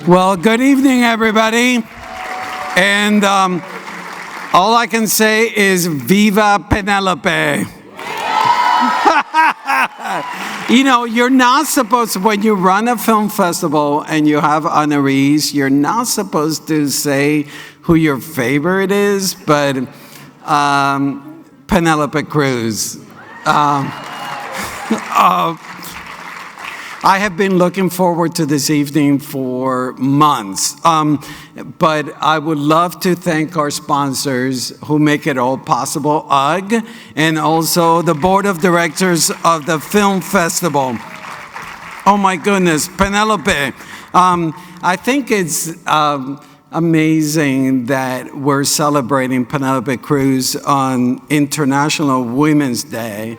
Well, good evening, everybody. And all I can say is Viva Penelope. You know, you're not supposed to, when you run a film festival and you have honorees, you're not supposed to say who your favorite is, but Penelope Cruz. I have been looking forward to this evening for months, but I would love to thank our sponsors who make it all possible, UGG, and also the board of directors of the film festival. Oh my goodness, Penelope. I think it's amazing that we're celebrating Penelope Cruz on International Women's Day.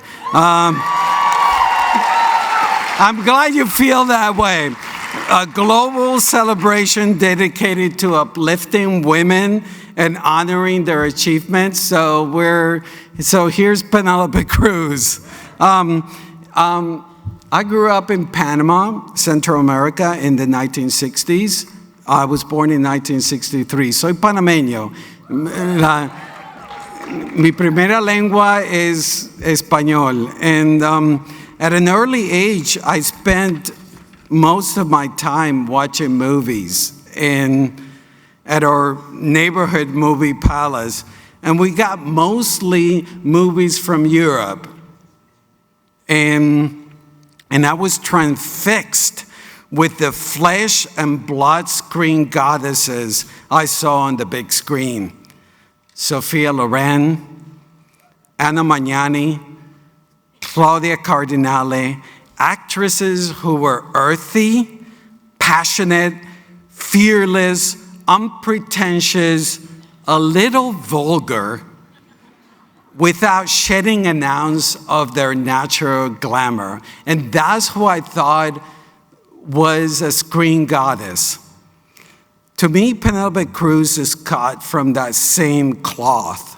I'm glad you feel that way. A global celebration dedicated to uplifting women and honoring their achievements. So here's Penelope Cruz. I grew up in Panama, Central America, in the 1960s. I was born in 1963. Soy panameño. Mi primera lengua es español. And at an early age, I spent most of my time watching movies at our neighborhood movie palace. And we got mostly movies from Europe. And I was transfixed with the flesh and blood screen goddesses I saw on the big screen. Sophia Loren, Anna Magnani, Claudia Cardinale, actresses who were earthy, passionate, fearless, unpretentious, a little vulgar, without shedding an ounce of their natural glamour. And that's who I thought was a screen goddess. To me, Penelope Cruz is cut from that same cloth,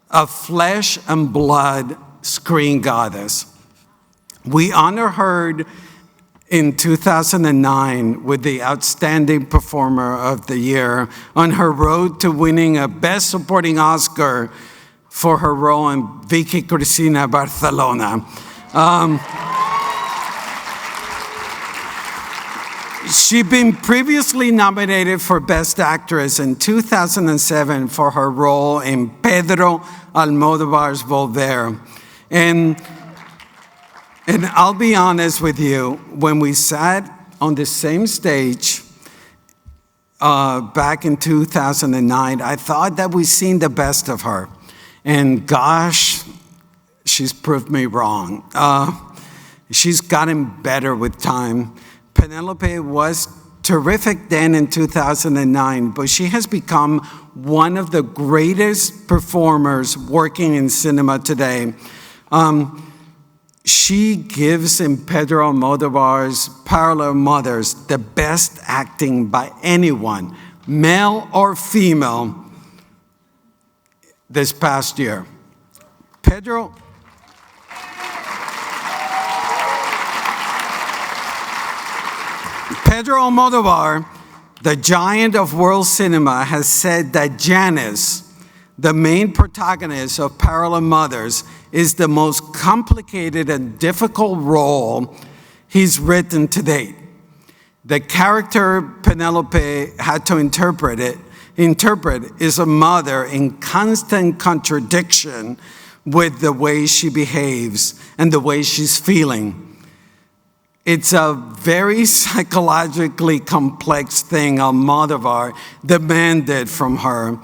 a flesh and blood screen goddess. We honor her in 2009 with the Outstanding Performer of the Year on her road to winning a Best Supporting Oscar for her role in Vicky Cristina Barcelona. She'd been previously nominated for Best Actress in 2007 for her role in Pedro Almodóvar's Volver. And I'll be honest with you, when we sat on the same stage back in 2009, I thought that we'd seen the best of her. And gosh, she's proved me wrong. She's gotten better with time. Penelope was terrific then in 2009, but she has become one of the greatest performers working in cinema today. She gives in Pedro Almodóvar's Parallel Mothers the best acting by anyone, male or female, this past year. Pedro Almodóvar, the giant of world cinema, has said that Janice, the main protagonist of Parallel Mothers, is the most complicated and difficult role he's written to date. The character Penelope had to interpret is a mother in constant contradiction with the way she behaves and the way she's feeling. It's a very psychologically complex thing Almodóvar demanded from her,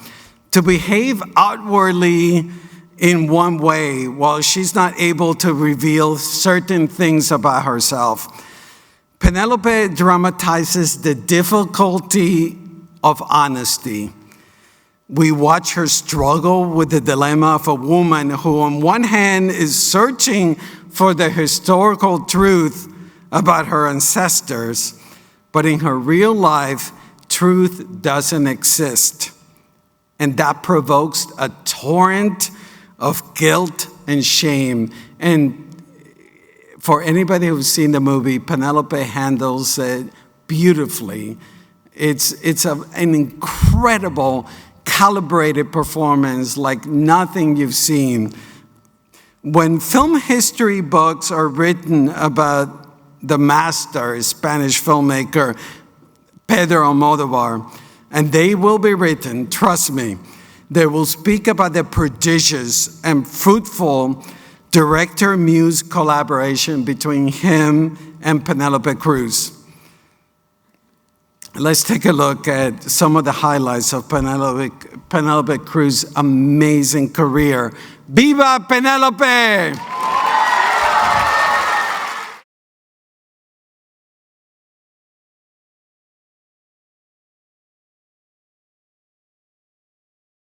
to behave outwardly in one way while she's not able to reveal certain things about herself. Penelope dramatizes the difficulty of honesty. We watch her struggle with the dilemma of a woman who on one hand is searching for the historical truth about her ancestors, but in her real life, truth doesn't exist. And that provokes a torrent of guilt and shame. And for anybody who's seen the movie, Penelope handles it beautifully. It's an incredible, calibrated performance like nothing you've seen. When film history books are written about the master Spanish filmmaker, Pedro Almodovar, and they will be written, trust me, they will speak about the prodigious and fruitful director-muse collaboration between him and Penelope Cruz. Let's take a look at some of the highlights of Penelope Cruz's amazing career. Viva Penelope!